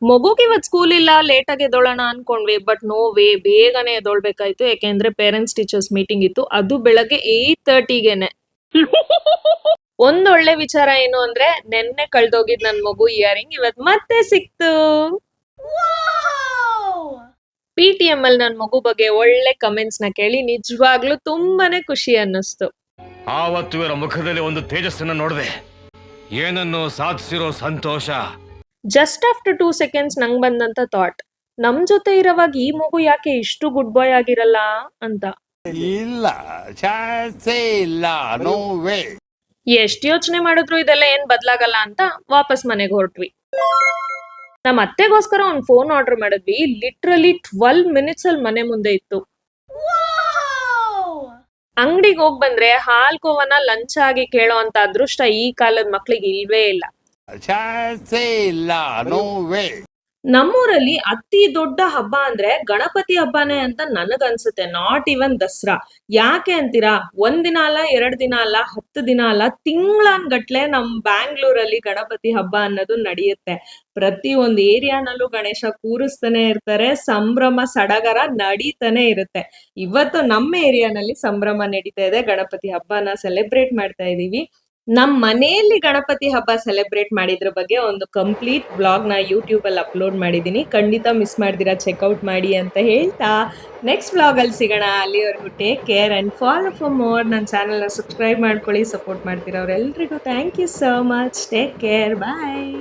ಮಗುಗೆ ಇವತ್ ಸ್ಕೂಲ್ ಇಲ್ಲ ಲೇಟ್ ಆಗಿ ಎದ್ದೋಳಣ ಅನ್ಕೊಂಡ್ವಿ ಬಟ್ ನೋ ವೇ ಬೇಗನೆ ಎದ್ದೊಳ್ಬೇಕಾಯ್ತು ಯಾಕೆಂದ್ರೆ ಪೇರೆಂಟ್ಸ್ ಟೀಚರ್ಸ್ ಮೀಟಿಂಗ್ ಇತ್ತು ಅದು ಬೆಳಗ್ಗೆ 8:30ಗೆನೆ ಒಂದೊಳ್ಳೆ ವಿಚಾರ ಏನು ಅಂದ್ರೆ ನೆನ್ನೆ ಕಳ್ದೋಗಿದ್ ನನ್ ಮಗು ಇಯರಿಂಗ್ ಇವತ್ ಮತ್ತೆ ಸಿಕ್ತು. PTM ಅಲ್ಲಿ ನನ್ ಮಗು ಬಗ್ಗೆ ಒಳ್ಳೆ ಕಮೆಂಟ್ಸ್ ನ ಕೇಳಿ ನಿಜವಾಗ್ಲೂ ತುಂಬಾನೇ ಖುಷಿ ಅನ್ನಿಸ್ತು. ಆವತ್ತು ಇವರ ಮುಖದಲ್ಲಿ ಒಂದು ತೇಜಸ್ಸನ್ನ ನೋಡಿದೆ, ಏನನ್ನು ಸಾಧಿಸಿರೋ ಸಂತೋಷ. ಜಸ್ಟ್ ಆಫ್ಟರ್ 2 ಸೆಕೆಂಡ್ಸ್ ನಂಗ್ ಬಂದಂತ ಥಾಟ್, ನಮ್ ಜೊತೆ ಇರೋವಾಗ ಈ ಮಗು ಯಾಕೆ ಇಷ್ಟು ಗುಡ್ ಬಾಯ್ ಆಗಿರಲ್ಲ ಅಂತ. ಇಲ್ಲ ಚಾನ್ಸೇ ಇಲ್ಲ, ನೋ ವೇ. ಎಷ್ಟ್ ಯೋಚನೆ ಮಾಡಿದ್ರು ಇದೆಲ್ಲ ಏನ್ ಬದ್ಲಾಗಲ್ಲ ಅಂತ ವಾಪಸ್ ಮನೆಗೆ ಹೊರಟ್ವಿ. ನಮ್ಮ ಅತ್ತೆಗೋಸ್ಕರ ಒಂದ್ ಫೋನ್ ಆರ್ಡರ್ ಮಾಡಿದ್ವಿ, ಲಿಟ್ರಲಿ 12 ಮಿನಿಟ್ಸ್ ಅಲ್ಲಿ ಮನೆ ಮುಂದೆ ಇತ್ತು. ಅಂಗಡಿಗೆ ಹೋಗ್ ಬಂದ್ರೆ ಹಾಲ್ ಕೋವನ ಲಂಚ್ ಆಗಿ ಕೇಳೋ ಅಂತ ಅದೃಷ್ಟ ಈ ಕಾಲದ ಮಕ್ಳಿಗೆ ಇಲ್ವೇ ಇಲ್ಲ. ಚಾನ್ಸೇ ಇಲ್ಲ, ನೋ ವೇ. ನಮ್ಮೂರಲ್ಲಿ ಅತಿ ದೊಡ್ಡ ಹಬ್ಬ ಅಂದ್ರೆ ಗಣಪತಿ ಹಬ್ಬನೇ ಅಂತ ನನಗನ್ಸುತ್ತೆ, ನಾಟ್ ಇವನ್ ದಸರಾ. ಯಾಕೆ ಅಂತೀರಾ? 1 ದಿನ ಅಲ್ಲ, 2 ದಿನ ಅಲ್ಲ, 10 ದಿನ ಅಲ್ಲ, ತಿಂಗಳಾನ್ಗಟ್ಲೆ ನಮ್ ಬ್ಯಾಂಗ್ಳೂರಲ್ಲಿ ಗಣಪತಿ ಹಬ್ಬ ಅನ್ನೋದು ನಡೆಯುತ್ತೆ. ಪ್ರತಿ ಒಂದ್ ಏರಿಯಾನಲ್ಲೂ ಗಣೇಶ ಕೂರಿಸ್ತಾನೆ ಇರ್ತಾರೆ, ಸಂಭ್ರಮ ಸಡಗರ ನಡೀತಾನೆ ಇರುತ್ತೆ. ಇವತ್ತು ನಮ್ಮ ಏರಿಯಾನಲ್ಲಿ ಸಂಭ್ರಮ ನಡೀತಾ ಇದೆ, ಗಣಪತಿ ಹಬ್ಬನ ಸೆಲೆಬ್ರೇಟ್ ಮಾಡ್ತಾ ಇದೀವಿ. ನಮ್ ಮನೆಯಲ್ಲಿ ಗಣಪತಿ ಹಬ್ಬ ಸೆಲೆಬ್ರೇಟ್ ಮಾಡಿದ್ರ ಬಗ್ಗೆ ಒಂದು ಕಂಪ್ಲೀಟ್ ವ್ಲಾಗ್ ನ ಯೂಟ್ಯೂಬ್ ಅಲ್ಲಿ ಅಪ್ಲೋಡ್ ಮಾಡಿದೀನಿ, ಖಂಡಿತ ಮಿಸ್ ಮಾಡ್ದಿರಾ ಚೆಕ್ಔಟ್ ಮಾಡಿ ಅಂತ ಹೇಳ್ತಾ ನೆಕ್ಸ್ಟ್ ವ್ಲಾಗ್ ಅಲ್ಲಿ ಸಿಗೋಣ. ಅಲ್ಲಿವರೆಗೂ take care and follow for more. ನನ್ನ ಚಾನೆಲ್ ನ ಸಬ್ಸ್ಕ್ರೈಬ್ ಮಾಡ್ಕೊಳ್ಳಿ, ಸಪೋರ್ಟ್ ಮಾಡ್ತಿರೋರೆಲ್ರಿಗೂ thank you so much. Take care, bye.